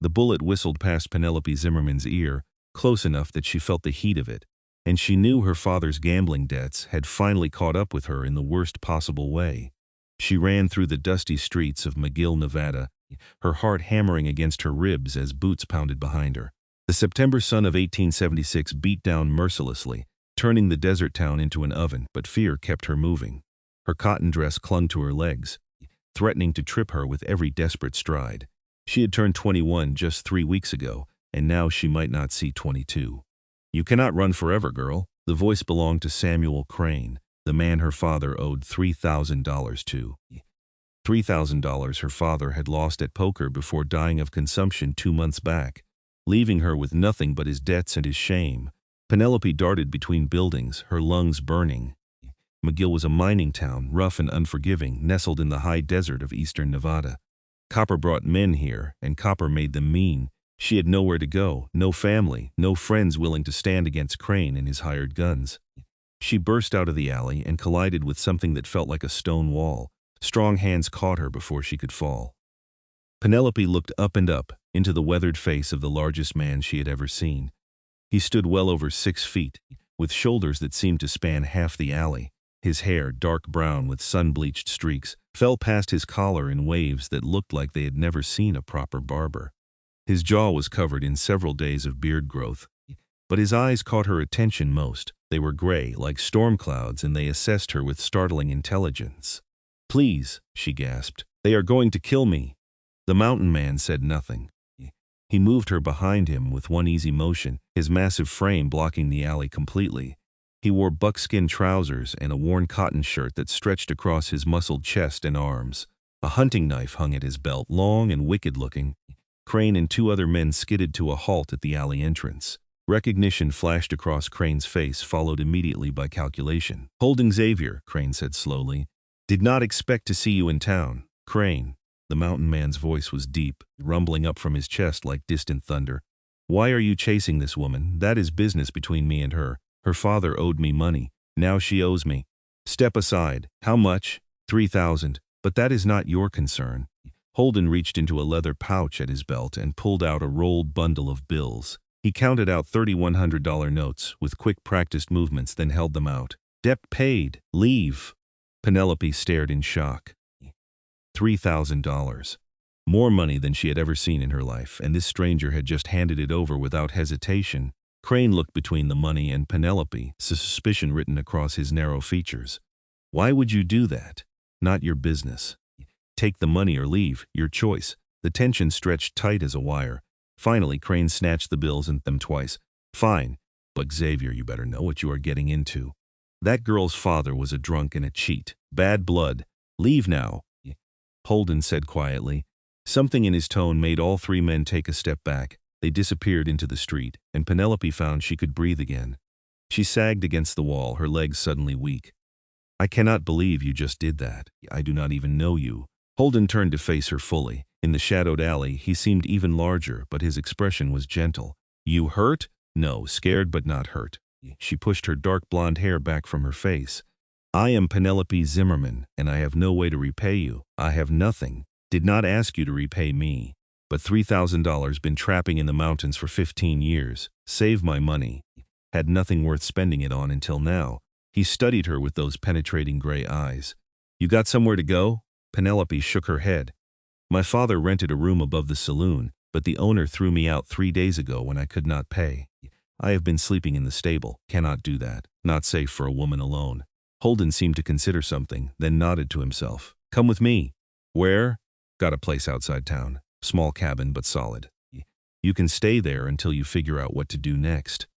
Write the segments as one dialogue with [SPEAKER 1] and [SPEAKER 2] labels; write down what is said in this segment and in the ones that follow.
[SPEAKER 1] The bullet whistled past Penelope Zimmerman's ear, close enough that she felt the heat of it, and she knew her father's gambling debts had finally caught up with her in the worst possible way. She ran through the dusty streets of McGill, Nevada, her heart hammering against her ribs as boots pounded behind her. The September sun of 1876 beat down mercilessly, turning the desert town into an oven, but fear kept her moving. Her cotton dress clung to her legs, threatening to trip her with every desperate stride. She had turned 21 just 3 weeks ago, and now she might not see 22. "You cannot run forever, girl." The voice belonged to Samuel Crane, the man her father owed $3,000 to. $3,000 her father had lost at poker before dying of consumption 2 months back, leaving her with nothing but his debts and his shame. Penelope darted between buildings, her lungs burning. McGill was a mining town, rough and unforgiving, nestled in the high desert of eastern Nevada. Copper brought men here, and copper made them mean. She had nowhere to go, no family, no friends willing to stand against Crane and his hired guns. She burst out of the alley and collided with something that felt like a stone wall. Strong hands caught her before she could fall. Penelope looked up and up, into the weathered face of the largest man she had ever seen. He stood well over 6 feet, with shoulders that seemed to span half the alley. His hair, dark brown with sun-bleached streaks, fell past his collar in waves that looked like they had never seen a proper barber. His jaw was covered in several days of beard growth, but his eyes caught her attention most. They were gray, like storm clouds, and they assessed her with startling intelligence. "Please," she gasped, "they are going to kill me." The mountain man said nothing. He moved her behind him with one easy motion, his massive frame blocking the alley completely. He wore buckskin trousers and a worn cotton shirt that stretched across his muscled chest and arms. A hunting knife hung at his belt, long and wicked-looking. Crane and 2 other men skidded to a halt at the alley entrance. Recognition flashed across Crane's face, followed immediately by calculation. "Holden Xavier," Crane said slowly. "Did not expect to see you in town." "Crane." The mountain man's voice was deep, rumbling up from his chest like distant thunder. "Why are you chasing this woman? That is business between me and her. Her father owed me money. Now she owes me." "Step aside." "How much?" "3,000. But that is not your concern." Holden reached into a leather pouch at his belt and pulled out a rolled bundle of bills. He counted out $3,100 notes with quick practiced movements, then held them out. "Debt paid. Leave." Penelope stared in shock. $3,000. More money than she had ever seen in her life, and this stranger had just handed it over without hesitation. Crane looked between the money and Penelope, suspicion written across his narrow features. "Why would you do that?" "Not your business. Take the money or leave, your choice." The tension stretched tight as a wire. Finally, Crane snatched the bills and them twice. "Fine, but Xavier, you better know what you are getting into. That girl's father was a drunk and a cheat. Bad blood. Leave now." Holden said quietly. Something in his tone made all 3 men take a step back. They disappeared into the street, and Penelope found she could breathe again. She sagged against the wall, her legs suddenly weak. "I cannot believe you just did that. I do not even know you." Holden turned to face her fully. In the shadowed alley, he seemed even larger, but his expression was gentle. "You hurt?" "No, scared but not hurt." She pushed her dark blonde hair back from her face. "I am Penelope Zimmerman, and I have no way to repay you. I have nothing. Did not ask you to repay me. But $3,000 been trapping in the mountains for 15 years. Save my money. Had nothing worth spending it on until now." He studied her with those penetrating gray eyes. "You got somewhere to go?" Penelope shook her head. "My father rented a room above the saloon, but the owner threw me out 3 days ago when I could not pay. I have been sleeping in the stable. Cannot do that. Not safe for a woman alone." Holden seemed to consider something, then nodded to himself. "Come with me." "Where?" "Got a place outside town. Small cabin, but solid. You can stay there until you figure out what to do next."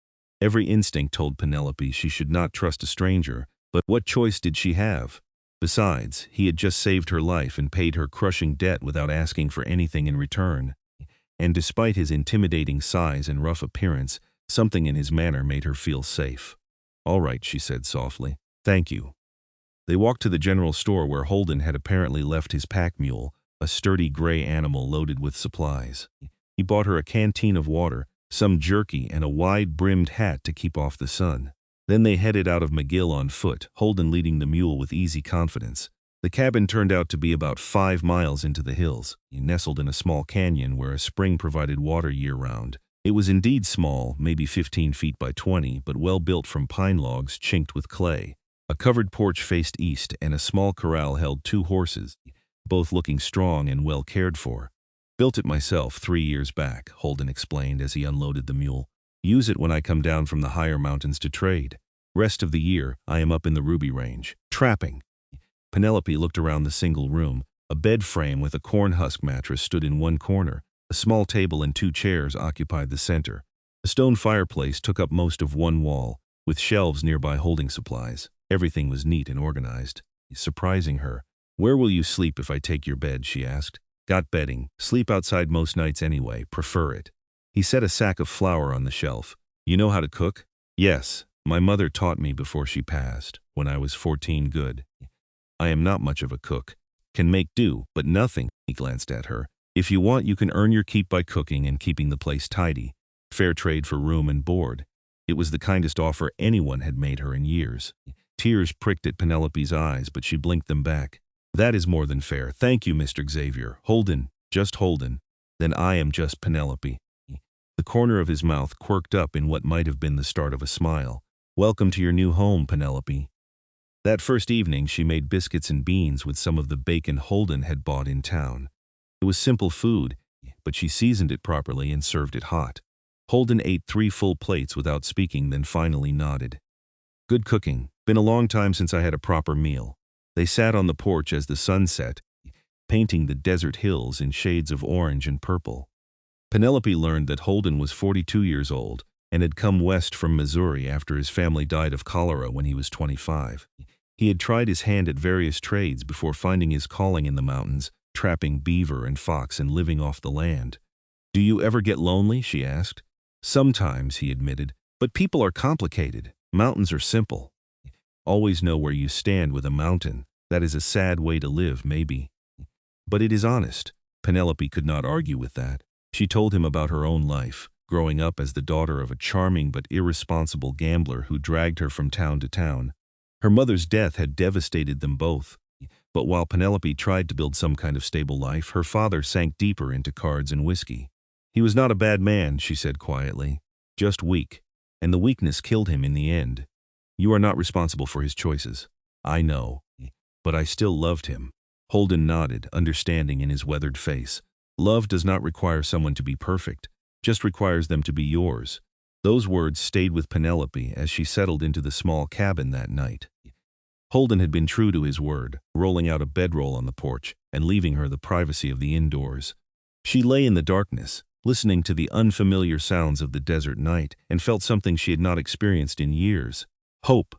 [SPEAKER 1] Every instinct told Penelope she should not trust a stranger, but what choice did she have? Besides, he had just saved her life and paid her crushing debt without asking for anything in return. And despite his intimidating size and rough appearance, something in his manner made her feel safe. "All right," she said softly. "Thank you." They walked to the general store where Holden had apparently left his pack mule, a sturdy gray animal loaded with supplies. He bought her a canteen of water, some jerky, and a wide-brimmed hat to keep off the sun. Then they headed out of McGill on foot, Holden leading the mule with easy confidence. The cabin turned out to be about 5 miles into the hills, nestled in a small canyon where a spring provided water year-round. It was indeed small, maybe 15 feet by 20, but well built from pine logs chinked with clay. A covered porch faced east, and a small corral held 2 horses, both looking strong and well cared for. "Built it myself 3 years back," Holden explained as he unloaded the mule. "Use it when I come down from the higher mountains to trade. Rest of the year, I am up in the Ruby Range, trapping." Penelope looked around the single room. A bed frame with a corn husk mattress stood in one corner. A small table and 2 chairs occupied the center. A stone fireplace took up most of one wall, with shelves nearby holding supplies. Everything was neat and organized, surprising her. "Where will you sleep if I take your bed?" she asked. "Got bedding. Sleep outside most nights anyway. Prefer it." He set a sack of flour on the shelf. "You know how to cook?" "Yes. My mother taught me before she passed, when I was 14 good. I am not much of a cook. Can make do, but nothing." He glanced at her. "If you want, you can earn your keep by cooking and keeping the place tidy. Fair trade for room and board." It was the kindest offer anyone had made her in years. Tears pricked at Penelope's eyes, but she blinked them back. "That is more than fair. Thank you, Mr. Xavier. Holden, just Holden. Then I am just Penelope." The corner of his mouth quirked up in what might have been the start of a smile. "Welcome to your new home, Penelope." That first evening she made biscuits and beans with some of the bacon Holden had bought in town. It was simple food, but she seasoned it properly and served it hot. Holden ate 3 full plates without speaking, then finally nodded. "Good cooking. Been a long time since I had a proper meal." They sat on the porch as the sun set, painting the desert hills in shades of orange and purple. Penelope learned that Holden was 42 years old and had come west from Missouri after his family died of cholera when he was 25. He had tried his hand at various trades before finding his calling in the mountains, trapping beaver and fox and living off the land. "Do you ever get lonely?" she asked. "Sometimes," he admitted, "but people are complicated. Mountains are simple. Always know where you stand with a mountain. That is a sad way to live, maybe. But it is honest." Penelope could not argue with that. She told him about her own life, growing up as the daughter of a charming but irresponsible gambler who dragged her from town to town. Her mother's death had devastated them both. But while Penelope tried to build some kind of stable life, her father sank deeper into cards and whiskey. "He was not a bad man," she said quietly, "just weak. And the weakness killed him in the end. You are not responsible for his choices. I know. But I still loved him." Holden nodded, understanding in his weathered face. "Love does not require someone to be perfect, just requires them to be yours." Those words stayed with Penelope as she settled into the small cabin that night. Holden had been true to his word, rolling out a bedroll on the porch and leaving her the privacy of the indoors. She lay in the darkness, listening to the unfamiliar sounds of the desert night, and felt something she had not experienced in years: hope.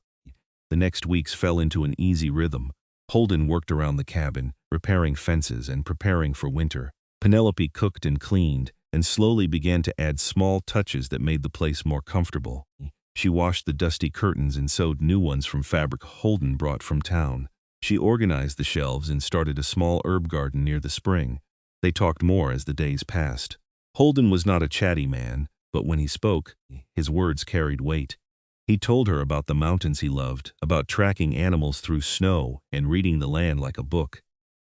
[SPEAKER 1] The next weeks fell into an easy rhythm. Holden worked around the cabin, repairing fences and preparing for winter. Penelope cooked and cleaned, and slowly began to add small touches that made the place more comfortable. She washed the dusty curtains and sewed new ones from fabric Holden brought from town. She organized the shelves and started a small herb garden near the spring. They talked more as the days passed. Holden was not a chatty man, but when he spoke, his words carried weight. He told her about the mountains he loved, about tracking animals through snow and reading the land like a book.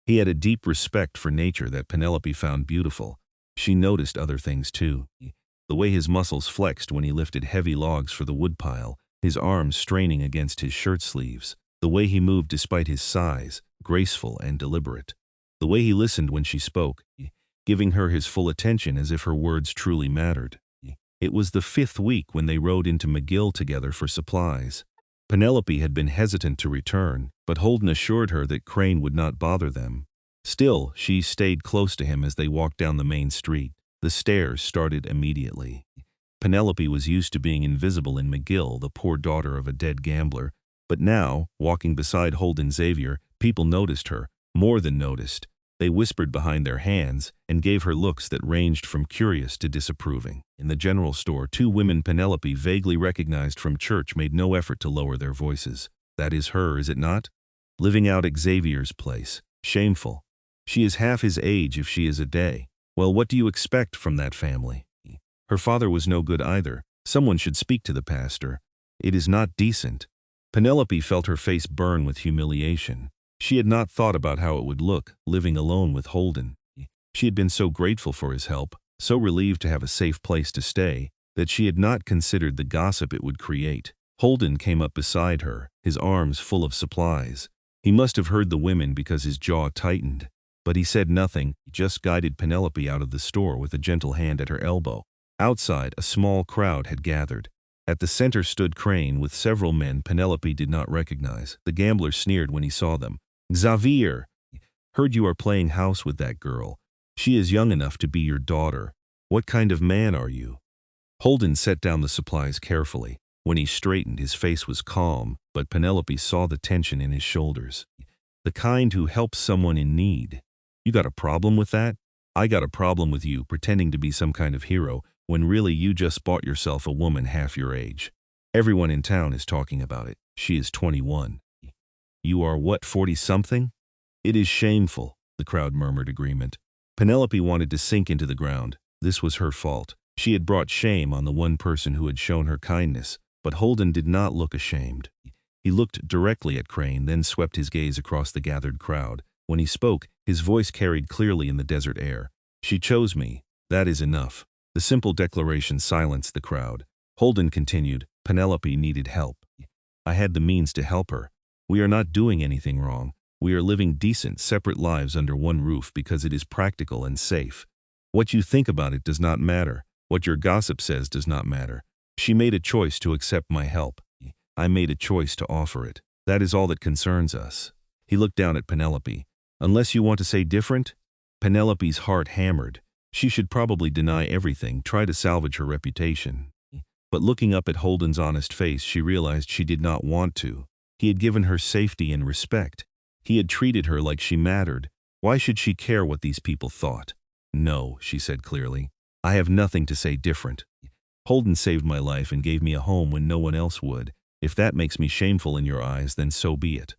[SPEAKER 1] He had a deep respect for nature that Penelope found beautiful. She noticed other things too. The way his muscles flexed when he lifted heavy logs for the woodpile, his arms straining against his shirt sleeves. The way he moved despite his size, graceful and deliberate. The way he listened when she spoke, giving her his full attention as if her words truly mattered. It was the 5th week when they rode into McGill together for supplies. Penelope had been hesitant to return, but Holden assured her that Crane would not bother them. Still, she stayed close to him as they walked down the main street. The stares started immediately. Penelope was used to being invisible in McGill, the poor daughter of a dead gambler, but now, walking beside Holden Xavier, people noticed her, more than noticed. They whispered behind their hands and gave her looks that ranged from curious to disapproving. In the general store, 2 women Penelope vaguely recognized from church made no effort to lower their voices. "That is her, is it not? Living out Xavier's place. Shameful. She is half his age if she is a day. Well, what do you expect from that family? Her father was no good either. Someone should speak to the pastor. It is not decent." Penelope felt her face burn with humiliation. She had not thought about how it would look, living alone with Holden. She had been so grateful for his help, so relieved to have a safe place to stay, that she had not considered the gossip it would create. Holden came up beside her, his arms full of supplies. He must have heard the women because his jaw tightened. But he said nothing, just guided Penelope out of the store with a gentle hand at her elbow. Outside, a small crowd had gathered. At the center stood Crane with several men Penelope did not recognize. The gambler sneered when he saw them. "Xavier, heard you are playing house with that girl. She is young enough to be your daughter. What kind of man are you?" Holden set down the supplies carefully. When he straightened, his face was calm, but Penelope saw the tension in his shoulders. The kind who helps someone in need. You got a problem with that? I got a problem with you pretending to be some kind of hero when really you just bought yourself a woman half your age. Everyone in town is talking about it. She is 21. You are what, 40-something? It is shameful, the crowd murmured agreement. Penelope wanted to sink into the ground. This was her fault. She had brought shame on the one person who had shown her kindness, but Holden did not look ashamed. He looked directly at Crane, then swept his gaze across the gathered crowd. When he spoke, his voice carried clearly in the desert air. She chose me. That is enough. The simple declaration silenced the crowd. Holden continued, Penelope needed help. I had the means to help her. We are not doing anything wrong. We are living decent, separate lives under one roof because it is practical and safe. What you think about it does not matter. What your gossip says does not matter. She made a choice to accept my help. I made a choice to offer it. That is all that concerns us. He looked down at Penelope. Unless you want to say different? Penelope's heart hammered. She should probably deny everything, try to salvage her reputation. But looking up at Holden's honest face, she realized she did not want to. He had given her safety and respect. He had treated her like she mattered. Why should she care what these people thought? No, she said clearly. I have nothing to say different. Holden saved my life and gave me a home when no one else would. If that makes me shameful in your eyes, then so be it.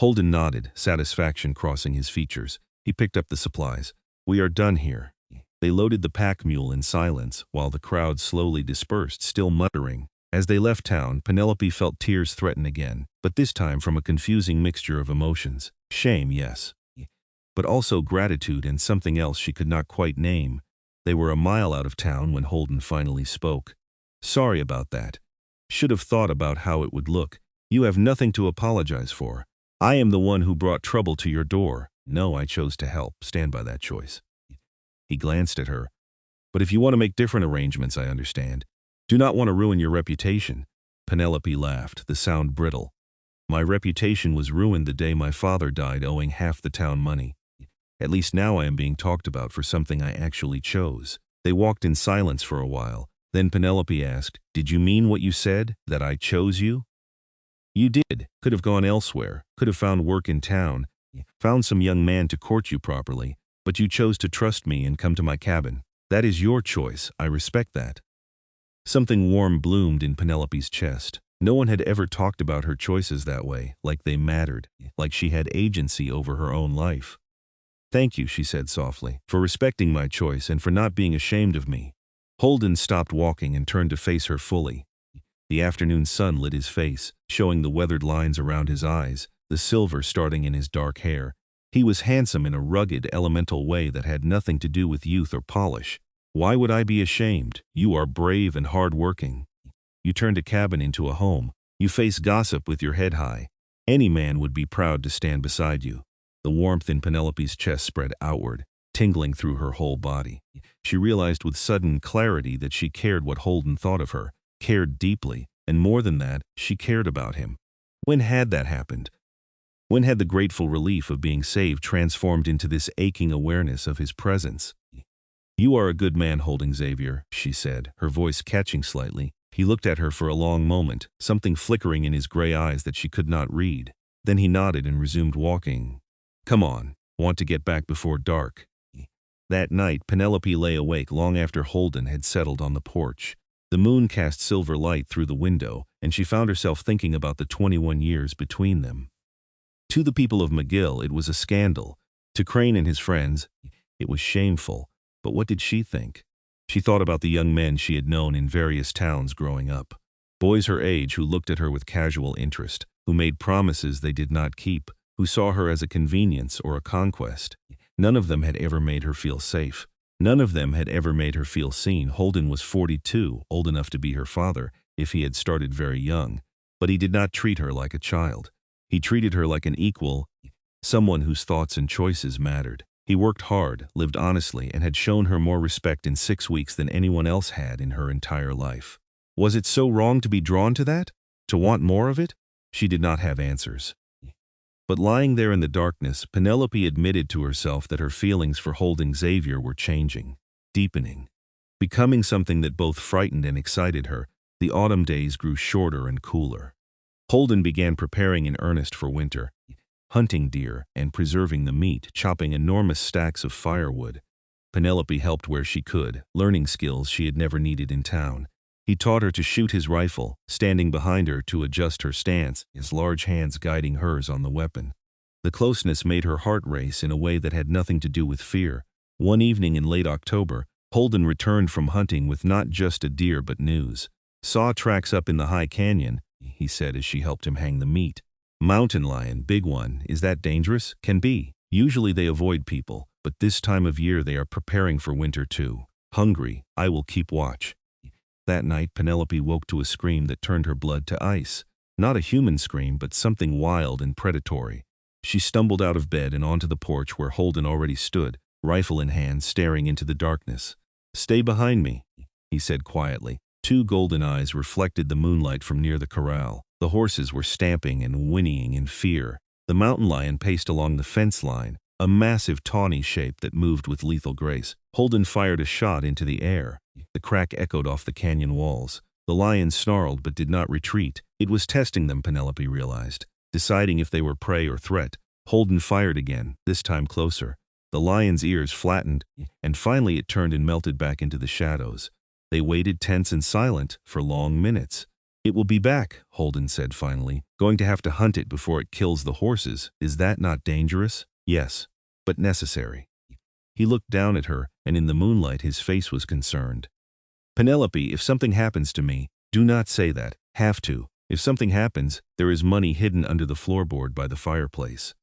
[SPEAKER 1] Holden nodded, satisfaction crossing his features. He picked up the supplies. We are done here. They loaded the pack mule in silence, while the crowd slowly dispersed, still muttering. As they left town, Penelope felt tears threaten again, but this time from a confusing mixture of emotions. Shame, yes. But also gratitude and something else she could not quite name. They were a mile out of town when Holden finally spoke. Sorry about that. Should have thought about how it would look. You have nothing to apologize for. I am the one who brought trouble to your door. No, I chose to help. Stand by that choice. He glanced at her. But if you want to make different arrangements, I understand. Do not want to ruin your reputation. Penelope laughed, the sound brittle. My reputation was ruined the day my father died, owing half the town money. At least now I am being talked about for something I actually chose. They walked in silence for a while. Then Penelope asked, Did you mean what you said, that I chose you? You did. Could have gone elsewhere. Could have found work in town. Found some young man to court you properly. But you chose to trust me and come to my cabin. That is your choice. I respect that. Something warm bloomed in Penelope's chest. No one had ever talked about her choices that way, like they mattered, like she had agency over her own life. Thank you, she said softly, for respecting my choice and for not being ashamed of me. Holden stopped walking and turned to face her fully. The afternoon sun lit his face, showing the weathered lines around his eyes, the silver starting in his dark hair. He was handsome in a rugged, elemental way that had nothing to do with youth or polish. Why would I be ashamed? You are brave and hard-working. You turned a cabin into a home. You face gossip with your head high. Any man would be proud to stand beside you. The warmth in Penelope's chest spread outward, tingling through her whole body. She realized with sudden clarity that she cared what Holden thought of her, cared deeply, and more than that, she cared about him. When had that happened? When had the grateful relief of being saved transformed into this aching awareness of his presence? You are a good man, Holden Xavier, she said, her voice catching slightly. He looked at her for a long moment, something flickering in his gray eyes that she could not read. Then he nodded and resumed walking. Come on, want to get back before dark. That night, Penelope lay awake long after Holden had settled on the porch. The moon cast silver light through the window, and she found herself thinking about the 21 years between them. To the people of McGill, it was a scandal. To Crane and his friends, it was shameful. But what did she think? She thought about the young men she had known in various towns growing up. Boys her age who looked at her with casual interest, who made promises they did not keep, who saw her as a convenience or a conquest. None of them had ever made her feel safe. None of them had ever made her feel seen. Holden was 42, old enough to be her father if he had started very young, but he did not treat her like a child. He treated her like an equal, someone whose thoughts and choices mattered. He worked hard, lived honestly, and had shown her more respect in 6 weeks than anyone else had in her entire life. Was it so wrong to be drawn to that? To want more of it? She did not have answers. But lying there in the darkness, Penelope admitted to herself that her feelings for Holden Xavier were changing, deepening, becoming something that both frightened and excited her. The autumn days grew shorter and cooler. Holden began preparing in earnest for winter, hunting deer and preserving the meat, chopping enormous stacks of firewood. Penelope helped where she could, learning skills she had never needed in town. He taught her to shoot his rifle, standing behind her to adjust her stance, his large hands guiding hers on the weapon. The closeness made her heart race in a way that had nothing to do with fear. One evening in late October, Holden returned from hunting with not just a deer but news. "Saw tracks up in the high canyon," he said as she helped him hang the meat. "Mountain lion, big one. Is that dangerous?" "Can be. Usually they avoid people, but this time of year they are preparing for winter too. Hungry. I will keep watch." That night, Penelope woke to a scream that turned her blood to ice. Not a human scream, but something wild and predatory. She stumbled out of bed and onto the porch where Holden already stood, rifle in hand, staring into the darkness. "Stay behind me," he said quietly. Two golden eyes reflected the moonlight from near the corral. The horses were stamping and whinnying in fear. The mountain lion paced along the fence line, a massive tawny shape that moved with lethal grace. Holden fired a shot into the air. The crack echoed off the canyon walls. The lion snarled but did not retreat. It was testing them, Penelope realized, deciding if they were prey or threat. Holden fired again, this time closer. The lion's ears flattened, and finally it turned and melted back into the shadows. They waited tense and silent for long minutes. "It will be back," Holden said finally. "Going to have to hunt it before it kills the horses. Is that not dangerous?" "Yes, but necessary." He looked down at her, and in the moonlight his face was concerned. "Penelope, if something happens to me, do not say that. Have to. If something happens, there is money hidden under the floorboard by the fireplace.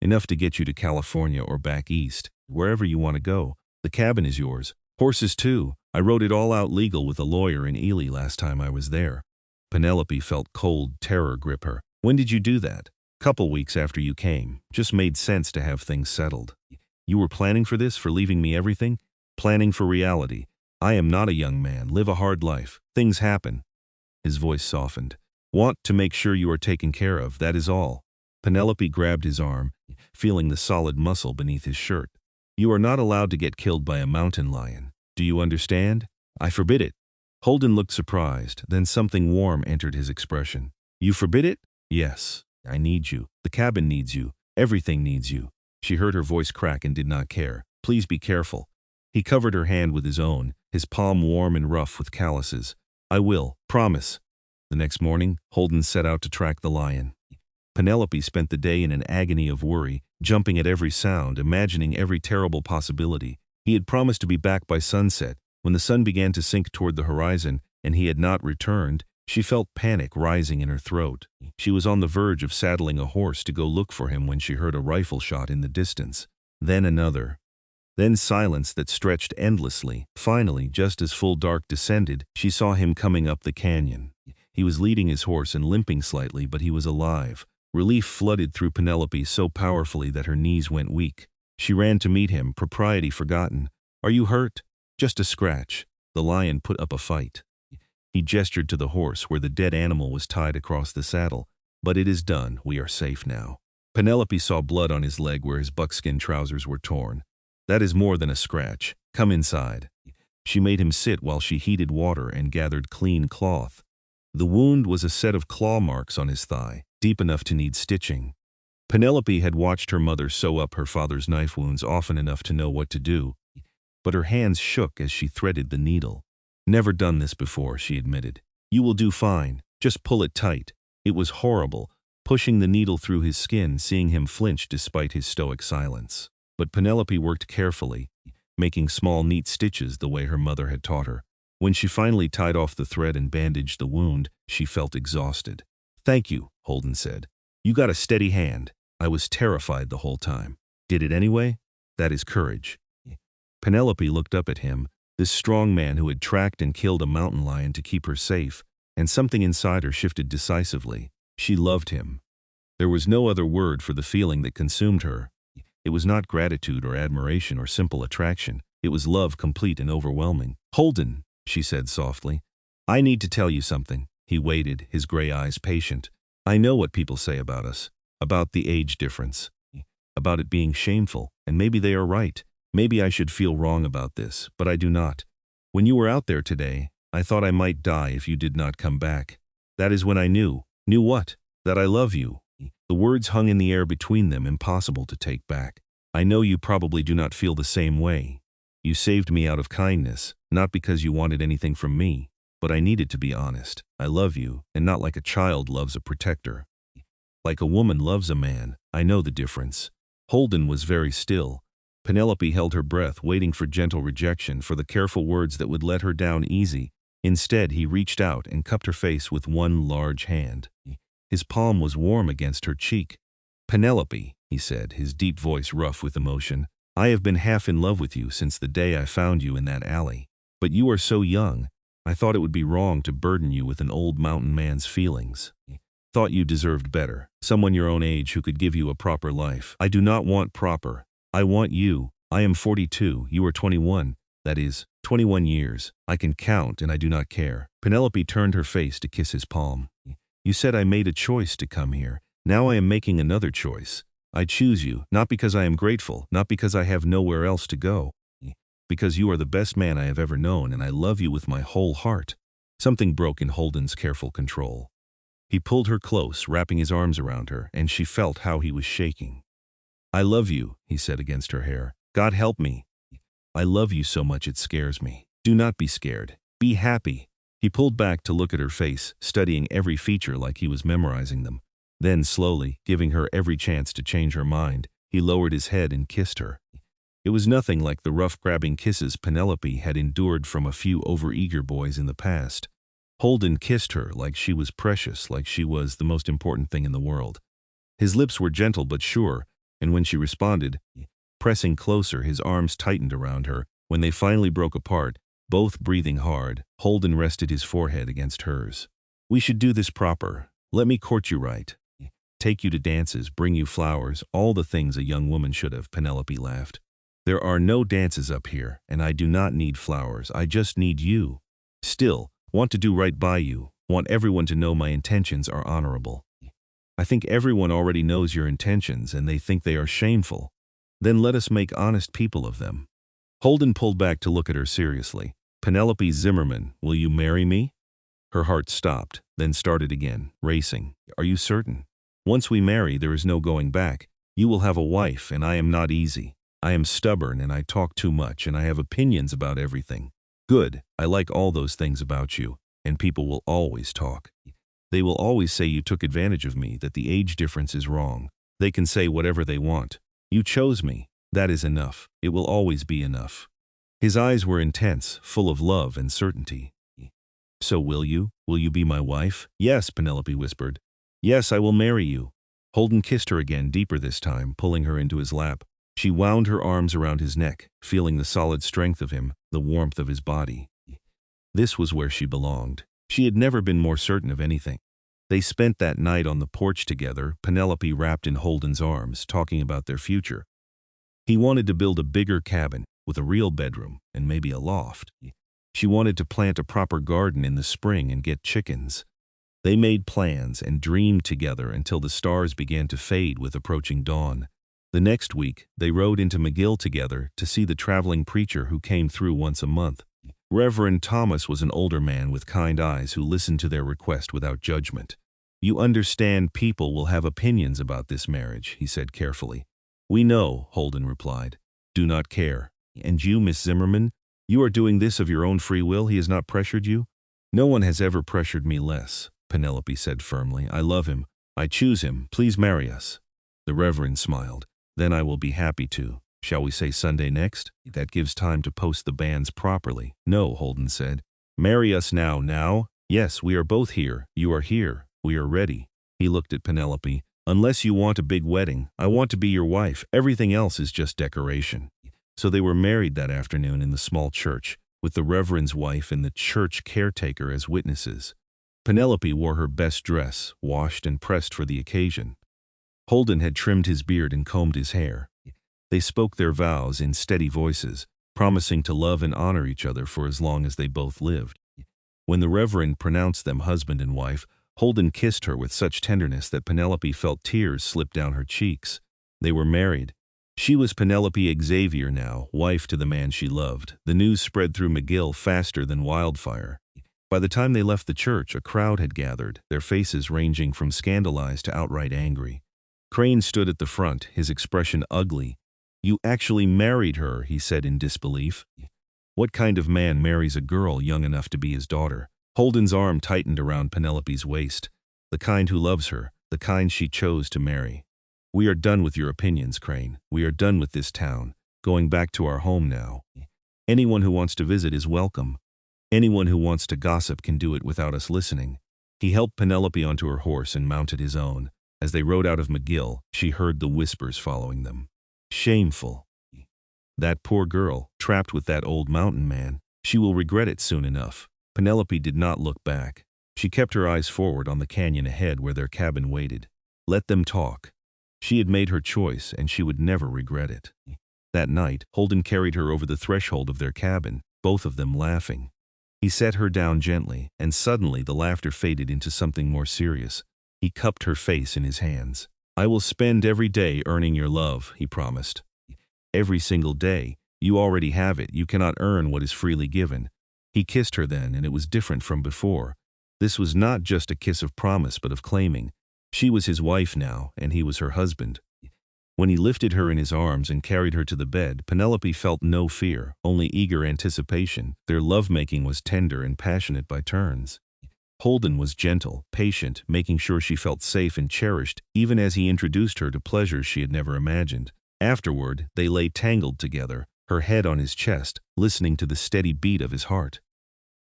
[SPEAKER 1] Enough to get you to California or back east, wherever you want to go. The cabin is yours. Horses too. I wrote it all out legal with a lawyer in Ely last time I was there." Penelope felt cold terror grip her. "When did you do that?" "Couple weeks after you came. Just made sense to have things settled." "You were planning for this, for leaving me everything?" "Planning for reality. I am not a young man. Live a hard life. Things happen." His voice softened. "Want to make sure you are taken care of, that is all." Penelope grabbed his arm, feeling the solid muscle beneath his shirt. "You are not allowed to get killed by a mountain lion. Do you understand? I forbid it." Holden looked surprised, then something warm entered his expression. "You forbid it?" "Yes. I need you. The cabin needs you. Everything needs you." She heard her voice crack and did not care. "Please be careful." He covered her hand with his own, his palm warm and rough with calluses. "I will. Promise." The next morning, Holden set out to track the lion. Penelope spent the day in an agony of worry, jumping at every sound, imagining every terrible possibility. He had promised to be back by sunset. When the sun began to sink toward the horizon, and he had not returned, she felt panic rising in her throat. She was on the verge of saddling a horse to go look for him when she heard a rifle shot in the distance. Then another. Then silence that stretched endlessly. Finally, just as full dark descended, she saw him coming up the canyon. He was leading his horse and limping slightly, but he was alive. Relief flooded through Penelope so powerfully that her knees went weak. She ran to meet him, propriety forgotten. "Are you hurt?" "Just a scratch." The lion put up a fight. He gestured to the horse where the dead animal was tied across the saddle. "But it is done. We are safe now." Penelope saw blood on his leg where his buckskin trousers were torn. "That is more than a scratch. Come inside." She made him sit while she heated water and gathered clean cloth. The wound was a set of claw marks on his thigh, deep enough to need stitching. Penelope had watched her mother sew up her father's knife wounds often enough to know what to do, but her hands shook as she threaded the needle. "Never done this before," she admitted. "You will do fine. Just pull it tight." It was horrible, pushing the needle through his skin, seeing him flinch despite his stoic silence. But Penelope worked carefully, making small neat stitches the way her mother had taught her. When she finally tied off the thread and bandaged the wound, she felt exhausted. "Thank you," Holden said. "You got a steady hand." I was terrified the whole time. Did it anyway? That is courage. Penelope looked up at him, this strong man who had tracked and killed a mountain lion to keep her safe, and something inside her shifted decisively. She loved him. There was no other word for the feeling that consumed her. It was not gratitude or admiration or simple attraction. It was love complete and overwhelming. "Holden," she said softly, "I need to tell you something." He waited, his gray eyes patient. "I know what people say about us, about the age difference, about it being shameful, and maybe they are right. Maybe I should feel wrong about this, but I do not. When you were out there today, I thought I might die if you did not come back. That is when I knew." "Knew what?" "That I love you." The words hung in the air between them, impossible to take back. "I know you probably do not feel the same way. You saved me out of kindness, not because you wanted anything from me, but I needed to be honest. I love you, and not like a child loves a protector. Like a woman loves a man. I know the difference." Holden was very still. Penelope held her breath, waiting for gentle rejection, for the careful words that would let her down easy. Instead, he reached out and cupped her face with one large hand. His palm was warm against her cheek. "Penelope," he said, his deep voice rough with emotion, "I have been half in love with you since the day I found you in that alley. But you are so young, I thought it would be wrong to burden you with an old mountain man's feelings. Thought you deserved better, someone your own age who could give you a proper life. I do not want proper. I want you. I am 42, you are 21. That is, 21 years. I can count and I do not care." Penelope turned her face to kiss his palm. "You said I made a choice to come here. Now I am making another choice. I choose you, not because I am grateful, not because I have nowhere else to go. Because you are the best man I have ever known, and I love you with my whole heart." Something broke in Holden's careful control. He pulled her close, wrapping his arms around her, and she felt how he was shaking. "I love you," he said against her hair. "God help me. I love you so much it scares me. Do not be scared. Be happy." He pulled back to look at her face, studying every feature like he was memorizing them. Then slowly, giving her every chance to change her mind, he lowered his head and kissed her. It was nothing like the rough grabbing kisses Penelope had endured from a few overeager boys in the past. Holden kissed her like she was precious, like she was the most important thing in the world. His lips were gentle but sure, and when she responded, pressing closer, his arms tightened around her. When they finally broke apart, both breathing hard, Holden rested his forehead against hers. "We should do this proper. Let me court you right. Take you to dances, bring you flowers, all the things a young woman should have," Penelope laughed. "There are no dances up here, and I do not need flowers. I just need you. Still, want to do right by you, want everyone to know my intentions are honorable. I think everyone already knows your intentions, and they think they are shameful. Then let us make honest people of them." Holden pulled back to look at her seriously. "Penelope Zimmerman, will you marry me?" Her heart stopped, then started again, racing. "Are you certain? Once we marry, there is no going back. You will have a wife, and I am not easy. I am stubborn, and I talk too much, and I have opinions about everything." "Good. I like all those things about you, and people will always talk. They will always say you took advantage of me, that the age difference is wrong. They can say whatever they want. You chose me. That is enough. It will always be enough." His eyes were intense, full of love and certainty. "So will you? Will you be my wife?" "Yes," Penelope whispered. "Yes, I will marry you." Holden kissed her again, deeper this time, pulling her into his lap. She wound her arms around his neck, feeling the solid strength of him, the warmth of his body. This was where she belonged. She had never been more certain of anything. They spent that night on the porch together, Penelope wrapped in Holden's arms, talking about their future. He wanted to build a bigger cabin, with a real bedroom, and maybe a loft. She wanted to plant a proper garden in the spring and get chickens. They made plans and dreamed together until the stars began to fade with approaching dawn. The next week, they rode into McGill together to see the traveling preacher who came through once a month. Reverend Thomas was an older man with kind eyes who listened to their request without judgment. "You understand people will have opinions about this marriage," he said carefully. "We know," Holden replied. "Do not care. And you, Miss Zimmerman, you are doing this of your own free will? He has not pressured you?" "No one has ever pressured me less," Penelope said firmly. "I love him. I choose him. Please marry us." The Reverend smiled. "Then I will be happy to. Shall we say Sunday next? That gives time to post the banns properly." "No," Holden said. "Marry us now, now? Yes, we are both here. You are here. We are ready." He looked at Penelope, Unless you want a big wedding, I want to be your wife. Everything else is just decoration. So they were married that afternoon in the small church, with the reverend's wife and the church caretaker as witnesses. Penelope wore her best dress, washed and pressed for the occasion. Holden had trimmed his beard and combed his hair. They spoke their vows in steady voices, promising to love and honor each other for as long as they both lived. When the reverend pronounced them husband and wife, Holden kissed her with such tenderness that Penelope felt tears slip down her cheeks. They were married. She was Penelope Xavier now, wife to the man she loved. The news spread through McGill faster than wildfire. By the time they left the church, a crowd had gathered, their faces ranging from scandalized to outright angry. Crane stood at the front, his expression ugly. "You actually married her," he said in disbelief. "What kind of man marries a girl young enough to be his daughter?" Holden's arm tightened around Penelope's waist. "The kind who loves her, the kind she chose to marry. We are done with your opinions, Crane. We are done with this town, going back to our home now. Anyone who wants to visit is welcome. Anyone who wants to gossip can do it without us listening." He helped Penelope onto her horse and mounted his own. As they rode out of McGill, she heard the whispers following them. Shameful. That poor girl, trapped with that old mountain man. She will regret it soon enough. Penelope did not look back. She kept her eyes forward on the canyon ahead where their cabin waited. Let them talk. She had made her choice, and she would never regret it. That night, Holden carried her over the threshold of their cabin, both of them laughing. He set her down gently, and suddenly the laughter faded into something more serious. He cupped her face in his hands. "I will spend every day earning your love," he promised. "Every single day. You already have it. You cannot earn what is freely given." He kissed her then, and it was different from before. This was not just a kiss of promise, but of claiming. She was his wife now, and he was her husband. When he lifted her in his arms and carried her to the bed, Penelope felt no fear, only eager anticipation. Their lovemaking was tender and passionate by turns. Holden was gentle, patient, making sure she felt safe and cherished, even as he introduced her to pleasures she had never imagined. Afterward, they lay tangled together, her head on his chest, listening to the steady beat of his heart.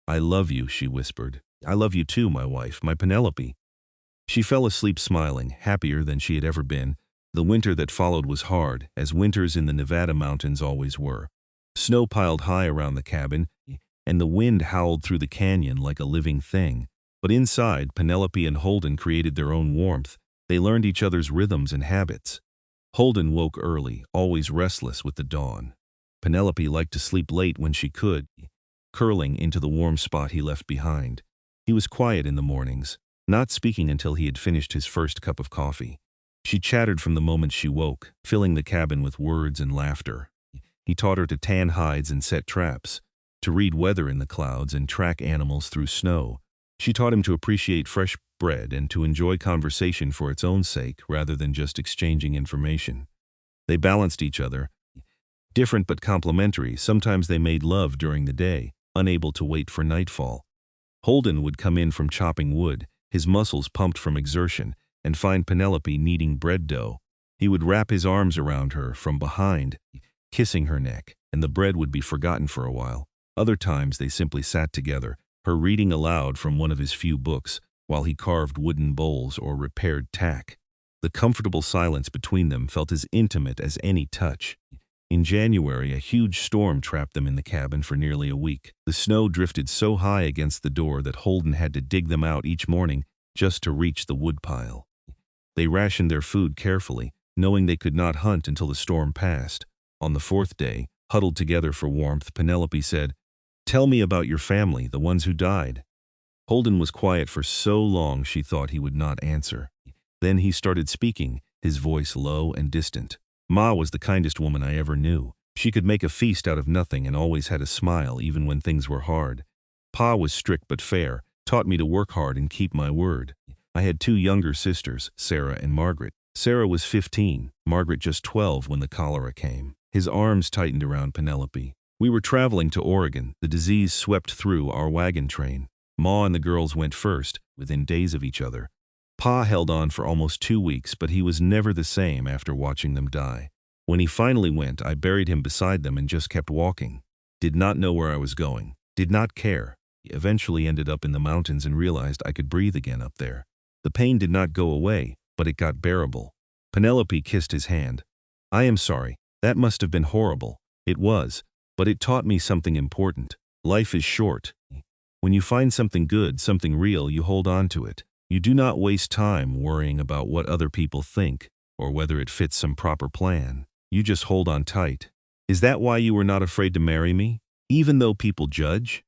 [SPEAKER 1] "I love you," she whispered. "I love you too, my wife, my Penelope." She fell asleep smiling, happier than she had ever been. The winter that followed was hard, as winters in the Nevada mountains always were. Snow piled high around the cabin, and the wind howled through the canyon like a living thing. But inside, Penelope and Holden created their own warmth. They learned each other's rhythms and habits. Holden woke early, always restless with the dawn. Penelope liked to sleep late when she could, curling into the warm spot he left behind. He was quiet in the mornings, not speaking until he had finished his first cup of coffee. She chattered from the moment she woke, filling the cabin with words and laughter. He taught her to tan hides and set traps, to read weather in the clouds and track animals through snow. She taught him to appreciate fresh bread and to enjoy conversation for its own sake rather than just exchanging information. They balanced each other, different but complementary. Sometimes they made love during the day, unable to wait for nightfall. Holden would come in from chopping wood, his muscles pumped from exertion, and find Penelope kneading bread dough. He would wrap his arms around her from behind, kissing her neck, and the bread would be forgotten for a while. Other times they simply sat together, her reading aloud from one of his few books, while he carved wooden bowls or repaired tack. The comfortable silence between them felt as intimate as any touch. In January, a huge storm trapped them in the cabin for nearly a week. The snow drifted so high against the door that Holden had to dig them out each morning just to reach the woodpile. They rationed their food carefully, knowing they could not hunt until the storm passed. On the fourth day, huddled together for warmth, Penelope said, "Tell me about your family, the ones who died." Holden was quiet for so long she thought he would not answer. Then he started speaking, his voice low and distant. "Ma was the kindest woman I ever knew. She could make a feast out of nothing and always had a smile even when things were hard. Pa was strict but fair, taught me to work hard and keep my word. I had two younger sisters, Sarah and Margaret. Sarah was 15, Margaret just 12 when the cholera came." His arms tightened around Penelope. "We were traveling to Oregon. The disease swept through our wagon train. Ma and the girls went first, within days of each other. Pa held on for almost 2 weeks, but he was never the same after watching them die. When he finally went, I buried him beside them and just kept walking. Did not know where I was going. Did not care. Eventually ended up in the mountains and realized I could breathe again up there. The pain did not go away, but it got bearable. Penelope kissed his hand. I am sorry. That must have been horrible. It was, but it taught me something important. Life is short. When you find something good, something real, you hold on to it. You do not waste time worrying about what other people think or whether it fits some proper plan. You just hold on tight. Is that why you were not afraid to marry me? Even though people judge?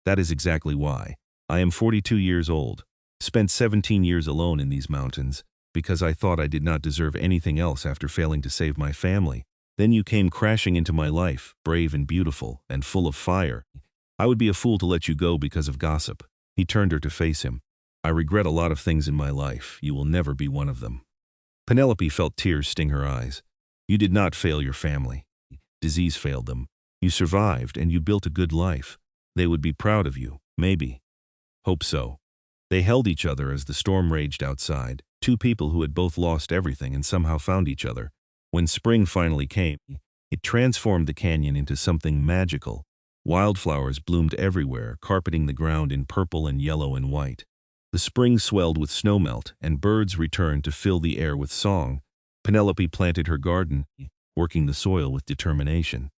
[SPEAKER 1] That is exactly why. I am 42 years old. Spent 17 years alone in these mountains because I thought I did not deserve anything else after failing to save my family. Then you came crashing into my life, brave and beautiful and full of fire. I would be a fool to let you go because of gossip. He turned her to face him. I regret a lot of things in my life. You will never be one of them. Penelope felt tears sting her eyes. You did not fail your family. Disease failed them. You survived and you built a good life. They would be proud of you, maybe. Hope so. They held each other as the storm raged outside, two people who had both lost everything and somehow found each other. When spring finally came, it transformed the canyon into something magical. Wildflowers bloomed everywhere, carpeting the ground in purple and yellow and white. The spring swelled with snowmelt, and birds returned to fill the air with song. Penelope planted her garden, working the soil with determination.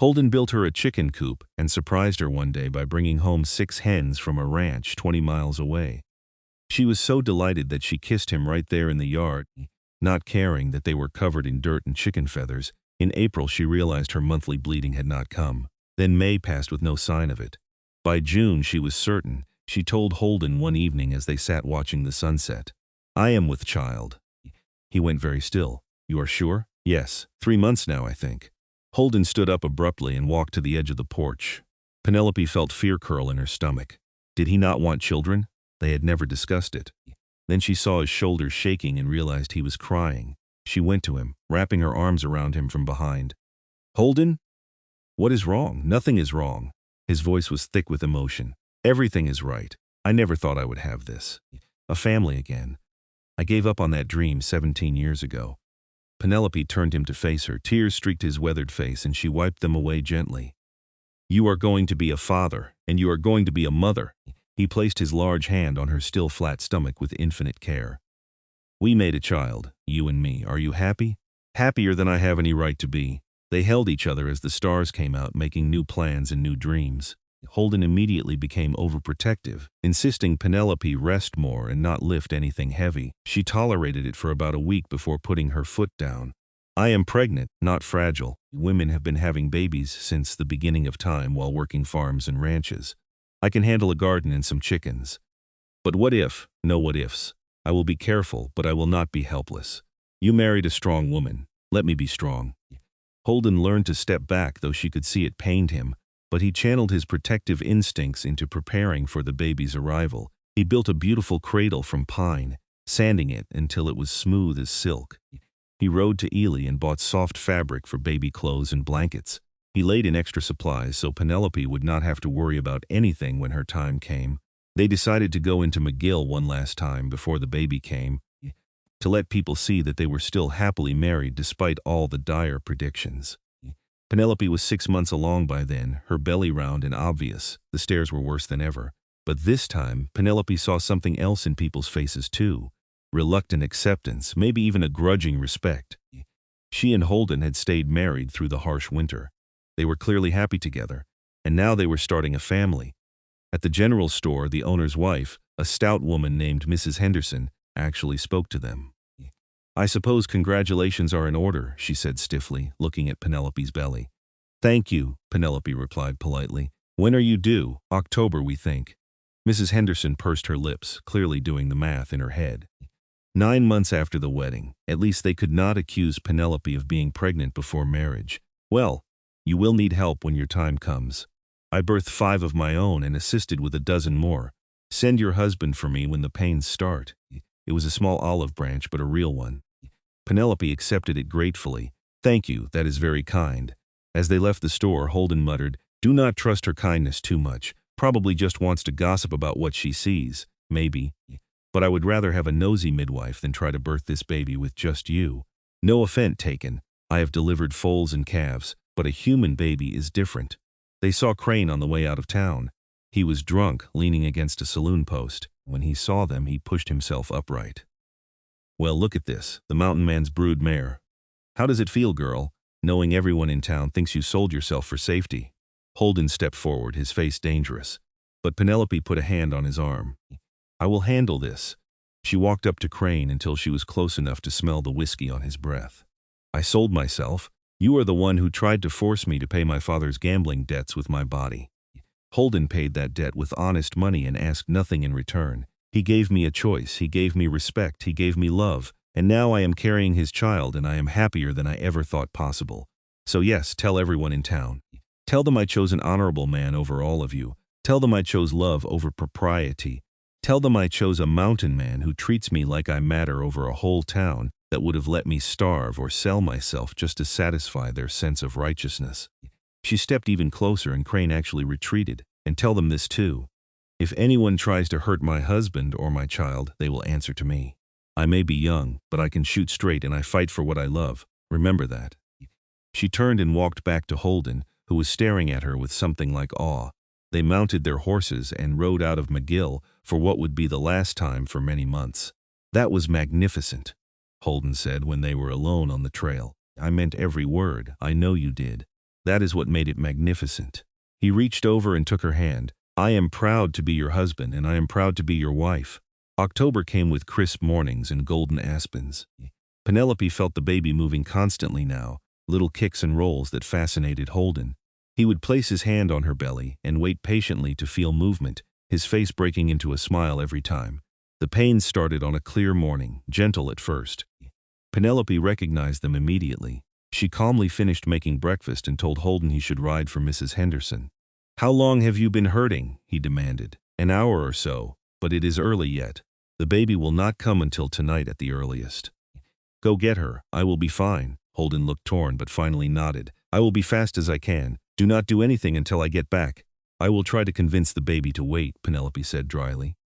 [SPEAKER 1] Holden built her a chicken coop and surprised her one day by bringing home 6 hens from a ranch 20 miles away. She was so delighted that she kissed him right there in the yard, not caring that they were covered in dirt and chicken feathers. In April, she realized her monthly bleeding had not come. Then May passed with no sign of it. By June, she was certain. She told Holden one evening as they sat watching the sunset. I am with child. He went very still. You are sure? Yes, 3 months now, I think. Holden stood up abruptly and walked to the edge of the porch. Penelope felt fear curl in her stomach. Did he not want children? They had never discussed it. Then she saw his shoulders shaking and realized he was crying. She went to him, wrapping her arms around him from behind. Holden? What is wrong? Nothing is wrong. His voice was thick with emotion. Everything is right. I never thought I would have this. A family again. I gave up on that dream 17 years ago. Penelope turned him to face her. Tears streaked his weathered face and she wiped them away gently. You are going to be a father, and you are going to be a mother. He placed his large hand on her still flat stomach with infinite care. We made a child, you and me. Are you happy? Happier than I have any right to be. They held each other as the stars came out, making new plans and new dreams. Holden immediately became overprotective, insisting Penelope rest more and not lift anything heavy. She tolerated it for about a week before putting her foot down. I am pregnant, not fragile. Women have been having babies since the beginning of time while working farms and ranches. I can handle a garden and some chickens. But what if? No what ifs. I will be careful, but I will not be helpless. You married a strong woman. Let me be strong. Holden learned to step back, though she could see it pained him, but he channeled his protective instincts into preparing for the baby's arrival. He built a beautiful cradle from pine, sanding it until it was smooth as silk. He rode to Ely and bought soft fabric for baby clothes and blankets. He laid in extra supplies so Penelope would not have to worry about anything when her time came. They decided to go into McGill one last time before the baby came, to let people see that they were still happily married despite all the dire predictions. Penelope was 6 months along by then, her belly round and obvious. The stares were worse than ever. But this time, Penelope saw something else in people's faces too. Reluctant acceptance, maybe even a grudging respect. She and Holden had stayed married through the harsh winter. They were clearly happy together, and now they were starting a family. At the general store, the owner's wife, a stout woman named Mrs. Henderson, actually spoke to them. I suppose congratulations are in order, she said stiffly, looking at Penelope's belly. Thank you, Penelope replied politely. When are you due? October, we think. Mrs. Henderson pursed her lips, clearly doing the math in her head. 9 months after the wedding. At least they could not accuse Penelope of being pregnant before marriage. Well, you will need help when your time comes. I birthed 5 of my own and assisted with a dozen more. Send your husband for me when the pains start. It was a small olive branch, but a real one. Penelope accepted it gratefully. Thank you, that is very kind. As they left the store, Holden muttered, do not trust her kindness too much. Probably just wants to gossip about what she sees. Maybe. But I would rather have a nosy midwife than try to birth this baby with just you. No offense taken. I have delivered foals and calves, but a human baby is different. They saw Crane on the way out of town. He was drunk, leaning against a saloon post. When he saw them, he pushed himself upright. Well, look at this, the mountain man's brood mare. How does it feel, girl, knowing everyone in town thinks you sold yourself for safety? Holden stepped forward, his face dangerous. But Penelope put a hand on his arm. I will handle this. She walked up to Crane until she was close enough to smell the whiskey on his breath. I sold myself. You are the one who tried to force me to pay my father's gambling debts with my body. Holden paid that debt with honest money and asked nothing in return. He gave me a choice, he gave me respect, he gave me love, and now I am carrying his child and I am happier than I ever thought possible. So yes, tell everyone in town. Tell them I chose an honorable man over all of you. Tell them I chose love over propriety. Tell them I chose a mountain man who treats me like I matter over a whole town that would have let me starve or sell myself just to satisfy their sense of righteousness. She stepped even closer and Crane actually retreated. And tell them this too. If anyone tries to hurt my husband or my child, they will answer to me. I may be young, but I can shoot straight and I fight for what I love. Remember that. She turned and walked back to Holden, who was staring at her with something like awe. They mounted their horses and rode out of McGill for what would be the last time for many months. That was magnificent, Holden said when they were alone on the trail. I meant every word. I know you did. That is what made it magnificent. He reached over and took her hand. I am proud to be your husband and I am proud to be your wife. October came with crisp mornings and golden aspens. Penelope felt the baby moving constantly now, little kicks and rolls that fascinated Holden. He would place his hand on her belly and wait patiently to feel movement, his face breaking into a smile every time. The pains started on a clear morning, gentle at first. Penelope recognized them immediately. She calmly finished making breakfast and told Holden he should ride for Mrs. Henderson. How long have you been hurting? He demanded. An hour or so, but it is early yet. The baby will not come until tonight at the earliest. Go get her. I will be fine. Holden looked torn but finally nodded. I will be fast as I can. Do not do anything until I get back. I will try to convince the baby to wait, Penelope said dryly.